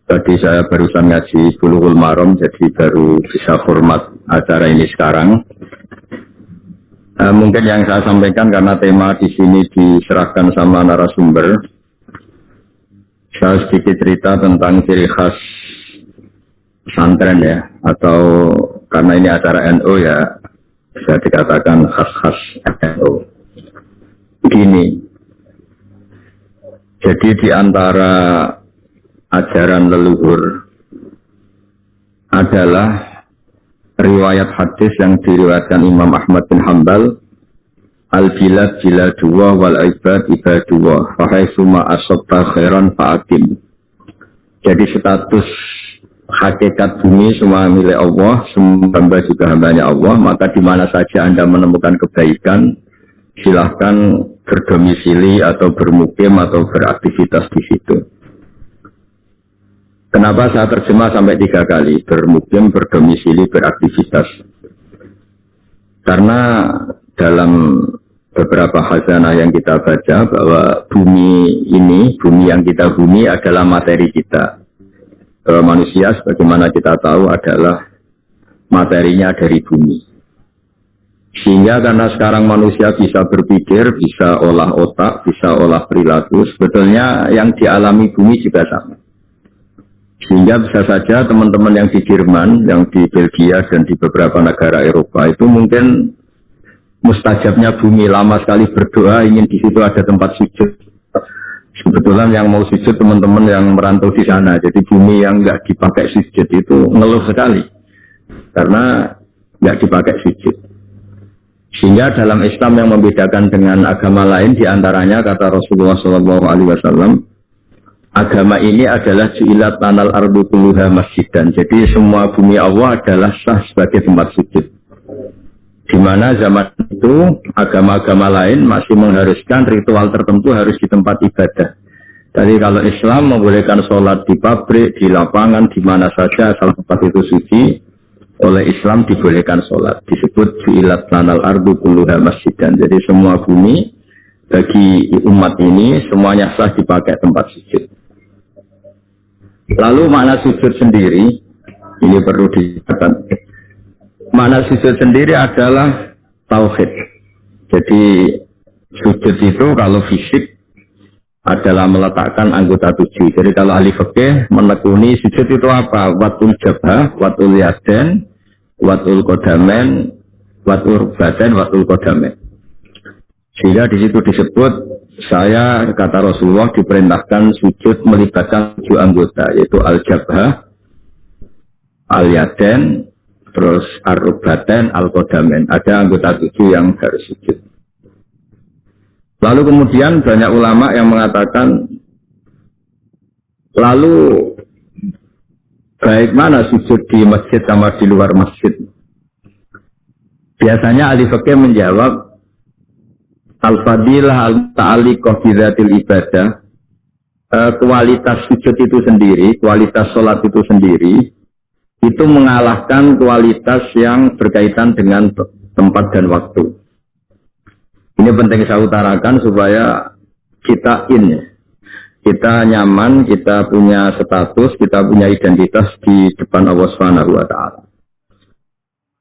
Tadi saya barusan ngaji Bulughul Maram, jadi baru bisa format acara ini sekarang. Mungkin yang saya sampaikan karena tema di sini diserahkan sama narasumber, saya sedikit cerita tentang ciri khas pesantren ya, atau karena ini acara NU ya, bisa dikatakan khas-khas NU. Begini, jadi di antara ajaran leluhur adalah riwayat hadis yang diriwayatkan Imam Ahmad bin Hanbal, al-bilad biladullah wal ibad ibadullah fa haitsuma asabta khairan fa'akim. Jadi status hakikat bumi semua milik Allah, semua hamba juga hambanya Allah, maka di mana saja Anda menemukan kebaikan, silahkan berdomisili atau bermukim atau beraktivitas di situ. Kenapa saya terjemah sampai 3 kali, bermukim, berdomisili, beraktivitas? Karena dalam beberapa khazanah yang kita baca bahwa bumi ini, bumi yang kita huni adalah materi kita. Manusia sebagaimana kita tahu adalah materinya dari bumi. Sehingga karena sekarang manusia bisa berpikir, bisa olah otak, bisa olah perilaku, sebetulnya yang dialami bumi juga sama. Sehingga bisa saja teman-teman yang di Jerman, yang di Belgia dan di beberapa negara Eropa itu mungkin mustajabnya bumi, lama sekali berdoa ingin di situ ada tempat sujud. Kebetulan yang mau sujud teman-teman yang merantau di sana, jadi bumi yang nggak dipakai sujud itu ngeluh sekali karena nggak dipakai sujud. Sehingga dalam Islam yang membedakan dengan agama lain diantaranya kata Rasulullah SAW, agama ini adalah ju'ilat tanal ardu kulluha masjidan. Jadi semua bumi Allah adalah sah sebagai tempat sujud. Di mana zaman itu agama-agama lain masih mengharuskan ritual tertentu harus di tempat ibadah. Jadi kalau Islam membolehkan sholat di pabrik, di lapangan, di mana saja asal tempat itu suci, oleh Islam dibolehkan sholat. Disebut ju'ilat tanal ardu kulluha masjidan. Jadi semua bumi bagi umat ini semuanya sah dipakai tempat sujud. Lalu makna sujud sendiri, ini perlu dikatakan, makna sujud sendiri adalah tauhid. Jadi sujud itu kalau fisik adalah meletakkan anggota 7. Jadi kalau ahli fikih menekuni sujud itu apa? Watul jabhah, watul yaden, watul kodamen, watul badan, watul kodamen. Sehingga di situ disebut, saya kata Rasulullah diperintahkan sujud melibatkan 7 anggota, yaitu al-jabhah, al-yaden, terus ar-rukbaten, al-kodamen. Ada anggota 7 yang harus sujud. Lalu kemudian banyak ulama yang mengatakan, lalu baik mana sujud di masjid sama di luar masjid? Biasanya ahli fikih menjawab, al-fadilah al-ta'aliqah bidzatil ibadah, kualitas sujud itu sendiri, kualitas sholat itu sendiri, itu mengalahkan kualitas yang berkaitan dengan tempat dan waktu. Ini penting saya utarakan supaya kita kita nyaman, kita punya status, kita punya identitas di depan Allah Subhanahu wa Ta'ala.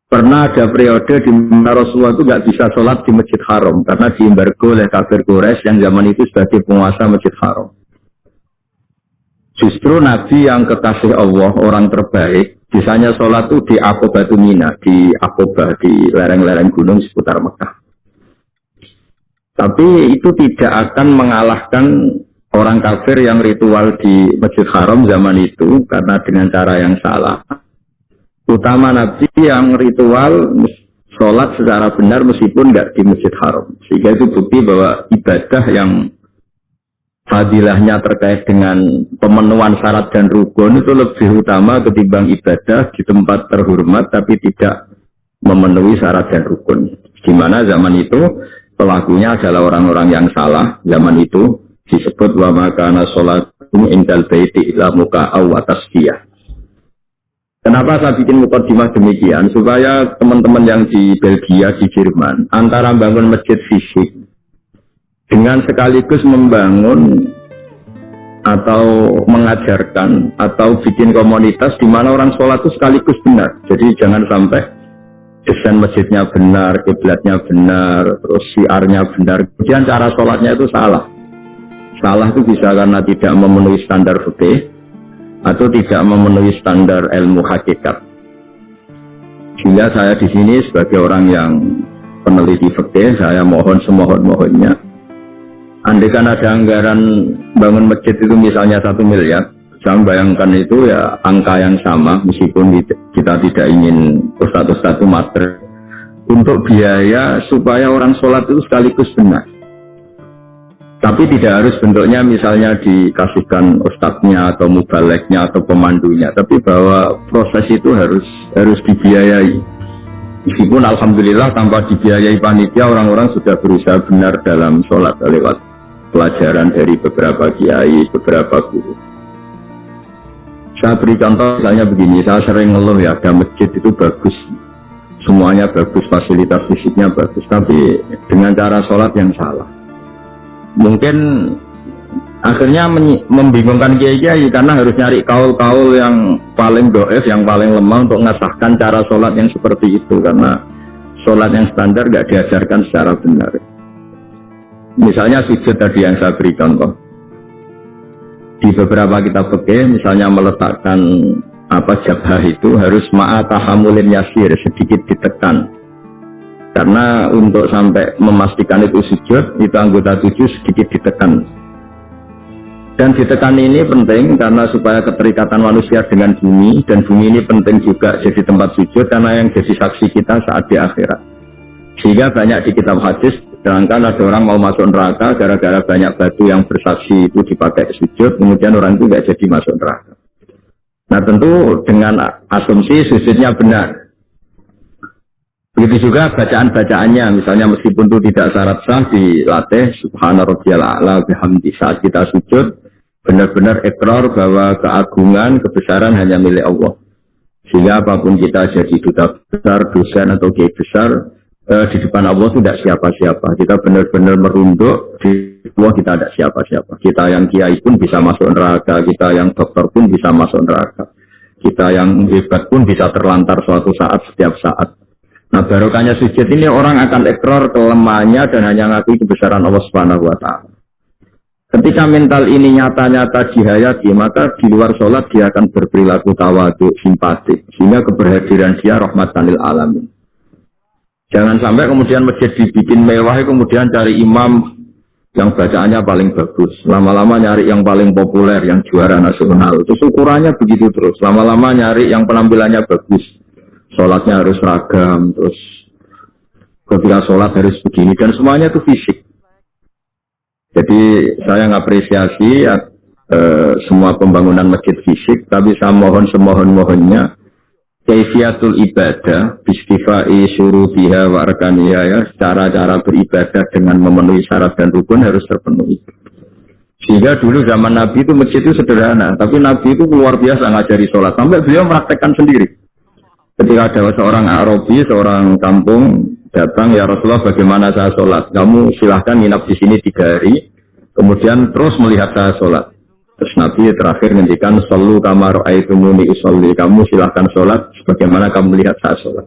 Pernah ada periode di mana Rasulullah itu nggak bisa sholat di Masjid Haram karena diembargo oleh kafir Quraisy yang zaman itu sebagai penguasa Masjid Haram. Justru Nabi yang kekasih Allah, orang terbaik, bisanya sholat itu di Aqobatu Mina, di Aqobah, di lereng-lereng gunung seputar Mekah. Tapi itu tidak akan mengalahkan orang kafir yang ritual di Masjid Haram zaman itu karena dengan cara yang salah. Utama Nabi yang ritual sholat secara benar meskipun tidak di Masjid Haram. Sehingga itu bukti bahwa ibadah yang fadilahnya terkait dengan pemenuhan syarat dan rukun itu lebih utama ketimbang ibadah di tempat terhormat tapi tidak memenuhi syarat dan rukun. Di mana zaman itu pelakunya adalah orang-orang yang salah. Zaman itu disebut wa makana sholatum indal baiti illa muka'aw wa tasbiyah. Kenapa saya bikin mukadimah demikian? Supaya teman-teman yang di Belgia, di Jerman, antara membangun masjid fisik dengan sekaligus membangun atau mengajarkan atau bikin komunitas di mana orang sholat itu sekaligus benar. Jadi jangan sampai desain masjidnya benar, kiblatnya benar, terus syiarnya benar, kemudian cara sholatnya itu salah. Salah itu bisa karena tidak memenuhi standar fikih atau tidak memenuhi standar ilmu hakikat. Sehingga saya di sini sebagai orang yang peneliti fikih, saya mohon semohon-mohonnya, andaikan ada anggaran bangun masjid itu misalnya 1 miliar, jangan bayangkan itu ya angka yang sama, meskipun kita tidak ingin ustadz-ustadz itu master, untuk biaya supaya orang sholat itu sekaligus benar. Tapi tidak harus bentuknya misalnya dikasihkan ustadznya atau mubaleknya atau pemandunya, tapi bahwa proses itu harus dibiayai. Meskipun alhamdulillah tanpa dibiayai panitia, orang-orang sudah berusaha benar dalam sholat lewat pelajaran dari beberapa kiai, beberapa guru. Saya beri contoh misalnya begini, saya sering ngeluh ya, ada masjid itu bagus, semuanya bagus, fasilitas fisiknya bagus, tapi dengan cara sholat yang salah. Mungkin akhirnya membingungkan kiai-kiai karena harus nyari kaul-kaul yang paling doef, yang paling lemah untuk mengesahkan cara sholat yang seperti itu, karena sholat yang standar nggak diajarkan secara benar. Misalnya sujud tadi yang saya beri contoh, di beberapa kitab fikih misalnya meletakkan jabhah itu harus ma'atahamulin yasir, sedikit ditekan. Karena untuk sampai memastikan itu sujud, itu anggota tujuh sedikit ditekan. Dan ditekan ini penting karena supaya keterikatan manusia dengan bumi, dan bumi ini penting juga jadi tempat sujud karena yang jadi saksi kita saat di akhirat. Sehingga banyak di kitab hadis, sedangkan ada orang mau masuk neraka gara-gara banyak batu yang bersaksi itu dipakai sujud, kemudian orang itu nggak jadi masuk neraka. Nah tentu dengan asumsi sujudnya benar. Begitu juga bacaan-bacaannya, misalnya meskipun itu tidak syarat sah, dilatih subhana rabbiyal a'la bihamdi. Saat kita sujud benar-benar ikrar bahwa keagungan, kebesaran hanya milik Allah. Sehingga apapun kita jadi duta besar, dosen atau kiai besar, di depan Allah itu tidak siapa-siapa. Kita benar-benar merunduk, di Allah kita tidak siapa-siapa. Kita yang kiai pun bisa masuk neraka, kita yang dokter pun bisa masuk neraka, kita yang hebat pun bisa terlantar suatu saat, setiap saat. Nah barokahnya sujud ini orang akan ikrar kelemahannya dan hanya ngakui kebesaran Allah Subhanahu wa ta'ala. Ketika mental ini nyata-nyata dihayati, maka di luar sholat dia akan berperilaku tawadhu, simpatik, sehingga keberhadiran dia rahmatan lil alamin. Jangan sampai kemudian masjid dibikin mewah, kemudian cari imam yang bacaannya paling bagus, lama-lama nyari yang paling populer, yang juara nasional, terus ukurannya begitu terus, lama-lama nyari yang penampilannya bagus, sholatnya harus ragam, terus ketika sholat harus begini, dan semuanya itu fisik. Jadi saya ngapresiasi semua pembangunan masjid fisik, tapi saya mohon semohon-mohonnya kaifiyatul ibadah bistifai syurutiha wa arkaniha, ya, cara-cara beribadah dengan memenuhi syarat dan rukun harus terpenuhi. Sehingga dulu zaman Nabi itu masjid itu sederhana, tapi Nabi itu luar biasa ngajari sholat, sampai beliau mempraktekkan sendiri. Ketika ada seorang Arabi, seorang kampung datang, ya Rasulullah bagaimana saya sholat? Kamu silahkan nginap di sini 3 hari, kemudian terus melihat saya sholat. Terus Nabi terakhir ngendikan, "Shallu kama ra'aitumuni usolli." Kamu silahkan sholat sebagaimana kamu melihat saya sholat.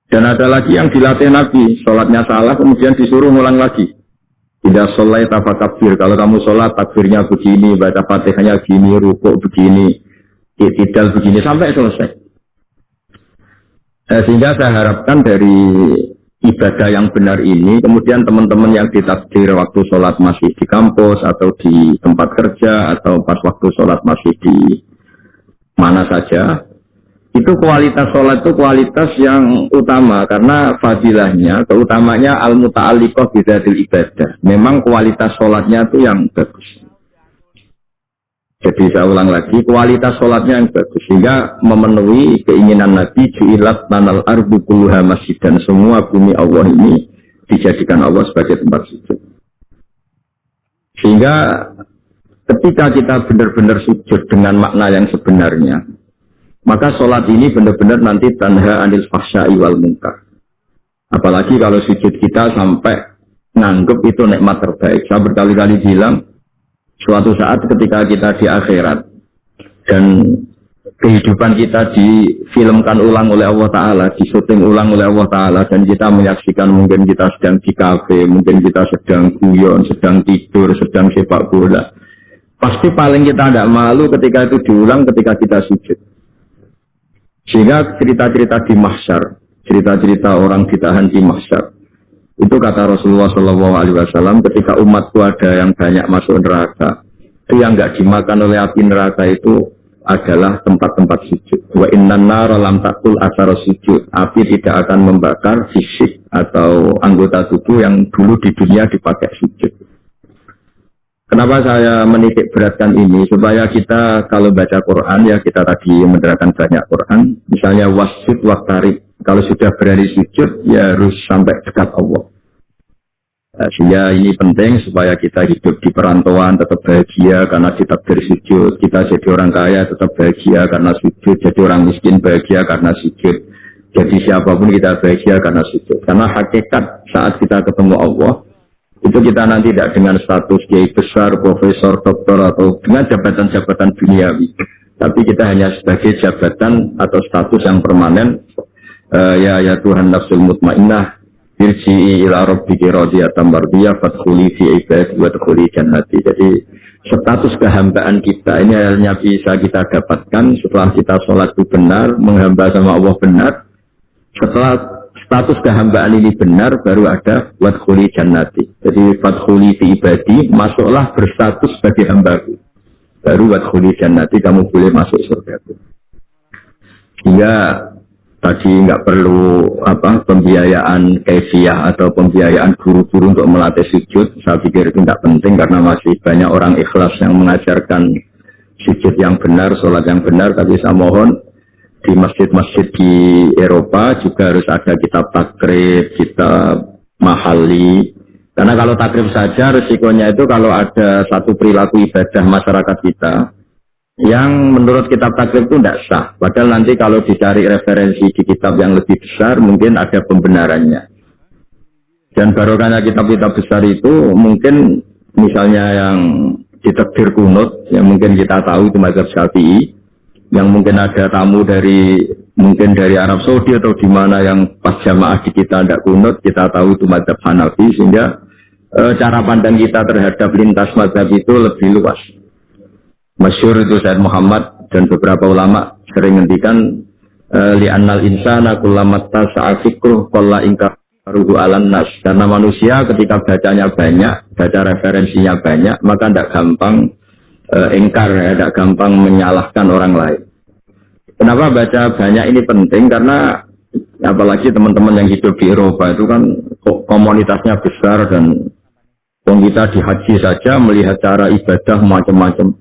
Dan ada lagi yang dilatih Nabi, sholatnya salah kemudian disuruh ngulang lagi. Tidak sholat takbir. Kalau kamu sholat takbirnya begini, baca fatihahnya begini, rukuk begini, i'tidal begini sampai selesai. Sehingga saya harapkan dari ibadah yang benar ini, kemudian teman-teman yang ditakdir waktu sholat masih di kampus atau di tempat kerja atau pas waktu sholat masih di mana saja, itu kualitas sholat itu kualitas yang utama, karena fadilahnya, keutamanya al-muta'alliqah bidzatil ibadah. Memang kualitas sholatnya itu yang bagus. Jadi saya ulang lagi, kualitas sholatnya yang bagus, sehingga memenuhi keinginan Nabi, ju'ilat lanal ardu kulluha masjid, dan semua bumi Allah ini dijadikan Allah sebagai tempat sujud. Sehingga ketika kita benar-benar sujud dengan makna yang sebenarnya, maka sholat ini benar-benar nanti tanha anil fahsya'i wal munkar. Apalagi kalau sujud kita sampai nganggep itu nikmat terbaik. Saya berkali-kali bilang, Suatu saat ketika kita di akhirat dan kehidupan kita difilmkan ulang oleh Allah Ta'ala, disuting ulang oleh Allah Ta'ala, dan kita menyaksikan mungkin kita sedang di kafe, mungkin kita sedang guyon, sedang tidur, sedang sepak bola. Pasti paling kita tidak malu ketika itu diulang ketika kita sujud. Sehingga cerita-cerita di mahsyar, cerita-cerita orang ditahan di mahsyar, itu kata Rasulullah SAW, ketika umatku ada yang banyak masuk neraka, itu yang nggak dimakan oleh api neraka itu adalah tempat-tempat sujud. Wa innan nara lam takul asar sujud. Api tidak akan membakar fisik atau anggota tubuh yang dulu di dunia dipakai sujud. Kenapa saya menitik beratkan ini? Supaya kita kalau baca Quran, ya kita tadi menerangkan banyak Quran, misalnya wasjud waqtarib. Kalau sudah berani sujud, ya harus sampai dekat Allah. Nah, sehingga ini penting supaya kita hidup di perantauan tetap bahagia karena kita bersujud. Kita jadi orang kaya tetap bahagia karena sujud. Jadi orang miskin bahagia karena sujud. Jadi siapapun kita bahagia karena sujud. Karena hakikat saat kita ketemu Allah, itu kita nanti tidak dengan status kiai besar, profesor, doktor, atau dengan jabatan-jabatan duniawi. Tapi kita hanya sebagai jabatan atau status yang permanen. Ya Tuhan nafsul mutmainnah, irji'i ila rabbiki radiyatan mardiyah fadkhuli fi ibadi wa dkhuli jannati. Jadi status kehambaan kita ini hanya bisa kita dapatkan setelah kita sholat itu benar, menghamba sama Allah benar. Setelah status kehambaan ini benar, baru ada wadkhuli jannati. Jadi fadkhuli fi ibadi, masuklah berstatus sebagai hambaku. Baru wadkhuli jannati, kamu boleh masuk surgaku. Hingga tadi nggak perlu pembiayaan kefiah atau pembiayaan guru-guru untuk melatih sujud. Saya pikir itu nggak penting karena masih banyak orang ikhlas yang mengajarkan sujud yang benar, sholat yang benar. Tapi saya mohon di masjid-masjid di Eropa juga harus ada kitab takrib, kitab mahali. Karena kalau takrib saja resikonya itu kalau ada satu perilaku ibadah masyarakat kita yang menurut kitab takrib itu tidak sah. Padahal nanti kalau dicari referensi di kitab yang lebih besar mungkin ada pembenarannya. Dan barokahnya kitab-kitab besar itu mungkin misalnya yang ditakdir kunut, yang mungkin kita tahu itu mazhab Syafi'i, yang mungkin ada tamu dari mungkin dari Arab Saudi atau di mana yang pas jamaah di kita tidak kunut, kita tahu itu mazhab Hanafi, sehingga cara pandang kita terhadap lintas mazhab itu lebih luas. Masyhur itu Said Muhammad dan beberapa ulama sering ngendikan li'annal insana kullamatta sa'afikruh qalla inkaruhu alan nas. Karena manusia ketika bacanya banyak, baca referensinya banyak, maka tidak gampang ingkar, tidak gampang menyalahkan orang lain. Kenapa baca banyak ini penting? Karena apalagi teman-teman yang hidup di Eropa itu kan komunitasnya besar dan kita di haji saja melihat cara ibadah macam-macam.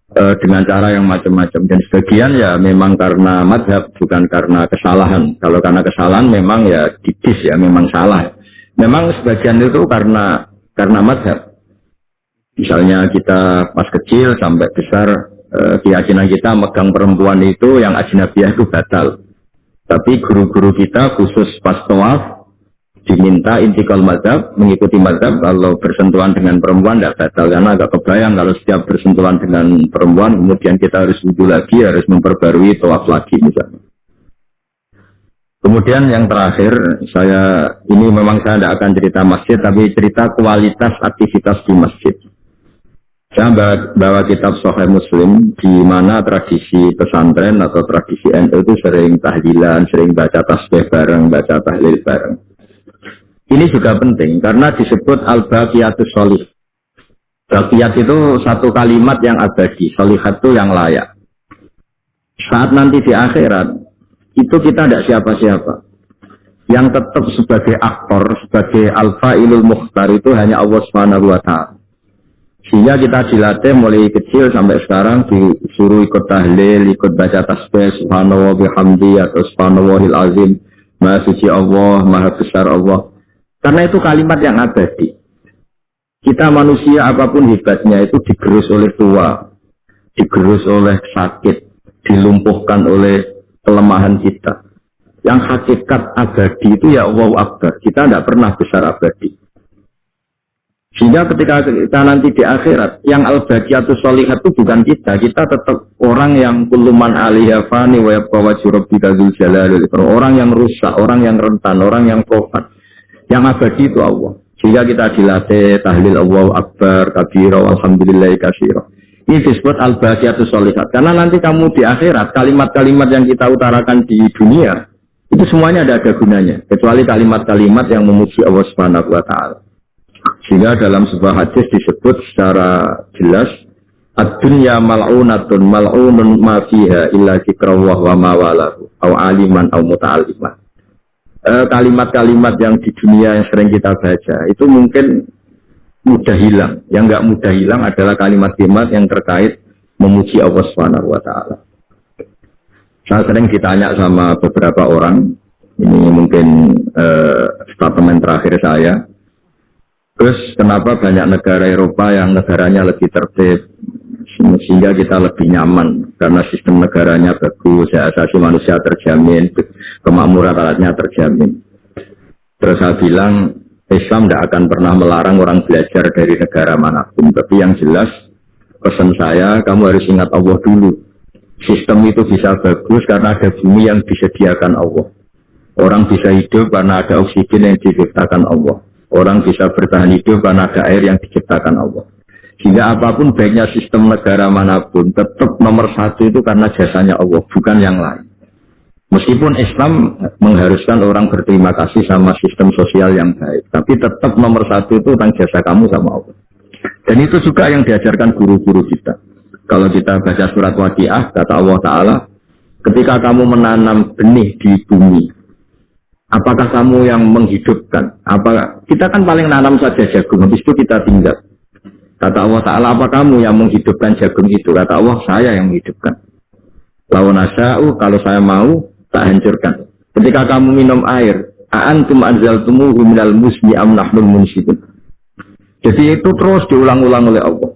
Dengan cara yang macam-macam, dan sebagian ya memang karena madhab, bukan karena kesalahan. Kalau karena kesalahan memang ya didis ya, memang salah. Memang sebagian itu karena madhab. Misalnya kita pas kecil sampai besar, keyakinan kita megang perempuan itu yang ajnabiyah itu batal. Tapi guru-guru kita khusus pas tawaf diminta intikal mazhab, mengikuti mazhab. Kalau bersentuhan dengan perempuan tidak batal, karena agak kebayang kalau setiap bersentuhan dengan perempuan kemudian kita harus wudhu lagi, harus memperbarui tawaf lagi misalnya. Kemudian yang terakhir, ini memang saya tidak akan cerita masjid, tapi cerita kualitas aktivitas di masjid. Saya bawa kitab Sahih Muslim, di mana tradisi pesantren atau tradisi NU itu sering tahlilan, sering baca tasbih bareng, baca tahlil bareng. Ini juga penting karena disebut al-baqiyatus sholih. Baqiyat itu satu kalimat yang abadi, sholihat itu yang layak. Saat nanti di akhirat, itu kita tidak siapa-siapa. Yang tetap sebagai aktor, sebagai al-fa'ilul mukhtar itu hanya Allah Subhanahu wa ta'ala. Sehingga kita dilatih mulai kecil sampai sekarang disuruh ikut tahlil, ikut baca tasbih, subhanallah bihamdi atau subhanallahil azim, maha suci Allah, maha besar Allah. Karena itu kalimat yang abadi. Kita manusia apapun hebatnya itu digerus oleh tua, digerus oleh sakit, dilumpuhkan oleh kelemahan kita. Yang hakikat abadi itu ya Allahu Akbar. Kita tidak pernah besar abadi. Sehingga ketika kita nanti di akhirat, yang al-baqiyatus sholihat itu bukan kita tetap orang yang kulluman alaiha fani wa yabqa wajhu rabbika dzul jalali wal ikram. Orang yang rusak, orang yang rentan, orang yang profan. Yang abadi itu Allah. Sehingga kita dilatih tahlil Allahu akbar kabira walhamdulillahi katsira. Ini disebut al-baqiyatus sholihat. Karena nanti kamu di akhirat, kalimat-kalimat yang kita utarakan di dunia itu semuanya ada gunanya, kecuali kalimat-kalimat yang memuji Allah Subhanahu wa taala. Sehingga dalam sebuah hadis disebut secara jelas ad-dunya mal'unatun mal'unun ma fiha illa zikrullah wa ma walahu aw aliman aw muta'alliman. Kalimat-kalimat yang di dunia yang sering kita baca itu mungkin mudah hilang. Yang enggak mudah hilang adalah kalimat-kalimat yang terkait memuji Allah Subhanahu wa taala. Saya sering ditanya sama beberapa orang, ini mungkin statement terakhir saya. Terus kenapa banyak negara Eropa yang negaranya lebih tertib sehingga kita lebih nyaman karena sistem negaranya bagus, hak asasi manusia terjamin, kemakmuran rakyatnya terjamin. Terus saya bilang Islam tidak akan pernah melarang orang belajar dari negara manapun, tapi yang jelas pesan saya kamu harus ingat Allah dulu. Sistem itu bisa bagus karena ada bumi yang disediakan Allah. Orang bisa hidup karena ada oksigen yang diciptakan Allah. Orang bisa bertahan hidup karena ada air yang diciptakan Allah. Sehingga apapun baiknya sistem negara manapun, tetap nomor satu itu karena jasanya Allah, bukan yang lain. Meskipun Islam mengharuskan orang berterima kasih sama sistem sosial yang baik, tapi tetap nomor satu itu tentang jasa kamu sama Allah. Dan itu juga yang diajarkan guru-guru kita. Kalau kita baca surat Waqiah, kata Allah Ta'ala, ketika kamu menanam benih di bumi, apakah kamu yang menghidupkan? Kita kan paling nanam saja jagung, habis itu kita tinggal. Kata Allah Ta'ala, apa kamu yang menghidupkan jagung itu? Kata Allah, saya yang menghidupkan. Lawan asya'u, kalau saya mau, tak hancurkan. Ketika kamu minum air, a'antum anzaltumuhu minal musni am nahnul munshidun. Jadi itu terus diulang-ulang oleh Allah.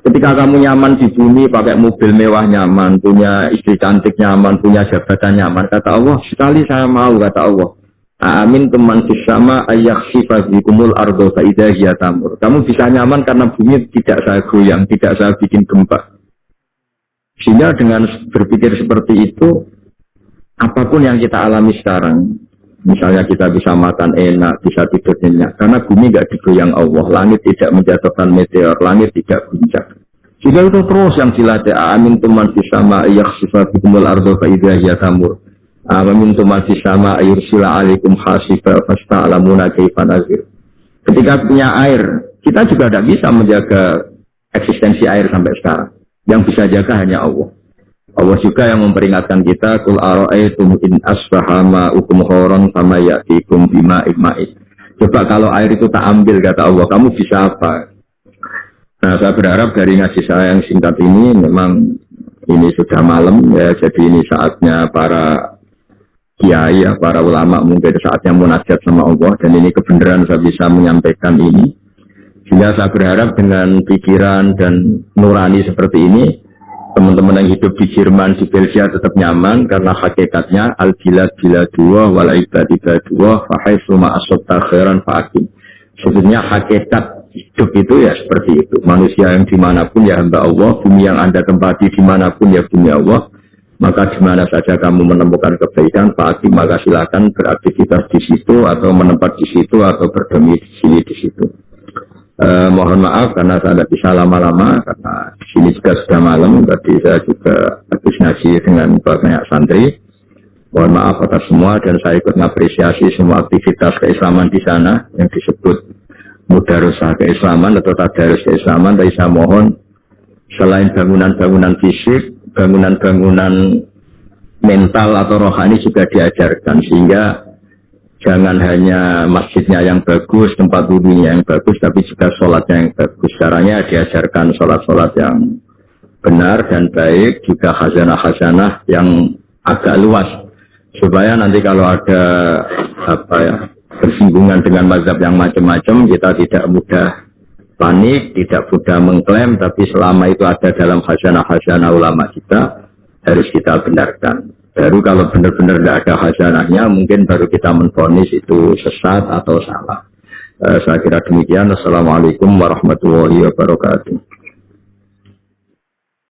Ketika kamu nyaman di bumi, pakai mobil mewah nyaman, punya istri cantik nyaman, punya jabatan nyaman, kata Allah, sekali saya mau, kata Allah, amin teman sama ayak sifat dikumul ardo faidah tamur. Kamu bisa nyaman karena bumi tidak saya goyang, tidak saya bikin gempa. Sehingga dengan berpikir seperti itu, apapun yang kita alami sekarang, misalnya kita bisa makan enak, bisa tidur nyenyak, karena bumi tidak digoyang Allah, langit tidak menjatuhkan meteor, langit tidak guncang. Sehingga itu terus yang dilatih, amin teman sama ayak sifat dikumul ardo faidah tamur. Amin tuman sama air sila alikum hasiba fasta alamuna kaifan azir. Ketika punya air, kita juga tidak bisa menjaga eksistensi air sampai sekarang. Yang bisa jaga hanya Allah. Allah juga yang memperingatkan kita, kul ara'aytum in asbaha ma'ukum khoron sama ya'tikum bima ikma'id. Coba kalau air itu tak ambil, kata Allah, kamu bisa apa? Nah, saya berharap dari ngaji saya yang singkat ini, memang ini sudah malam ya, jadi ini saatnya para kiai ya, para ulama mungkin saatnya munajat sama Allah, dan ini kebenaran saya bisa menyampaikan ini. Sehingga saya berharap dengan pikiran dan nurani seperti ini, teman-teman yang hidup di Jerman, di Belgia tetap nyaman, karena hakikatnya al-bilad biladua wal ibad ibadua fahaisu ma'asabta khairan fa'akim. Sebenarnya hakikat hidup itu ya seperti itu. Manusia yang dimanapun ya hamba Allah, bumi yang Anda tempati dimanapun ya bumi Allah. Maka di mana saja kamu menemukan kebaikan, pasti maka silakan beraktivitas di situ atau menempat di situ atau berdomisili di situ. Mohon maaf karena saya tidak bisa lama-lama karena di sini juga sudah malam. Tadi saya juga habis ngaji dengan banyak santri. Mohon maaf atas semua dan saya ikut mengapresiasi semua aktivitas keislaman di sana yang disebut mudarosah keislaman atau tadarus keislaman. Tapi saya mohon selain bangunan-bangunan fisik, bangunan-bangunan mental atau rohani juga diajarkan, sehingga jangan hanya masjidnya yang bagus, tempat wudhunya yang bagus, tapi juga sholatnya yang bagus. Caranya diajarkan sholat-sholat yang benar dan baik, juga khazanah-khazanah yang agak luas, supaya nanti kalau ada bersinggungan dengan mazhab yang macam-macam, kita tidak mudah panik, tidak mudah mengklaim, tapi selama itu ada dalam khazanah-khazanah ulama kita, harus kita benarkan. Baru kalau benar-benar tidak ada khazanahnya, mungkin baru kita menvonis itu sesat atau salah. Saya kira demikian. Assalamualaikum warahmatullahi wabarakatuh.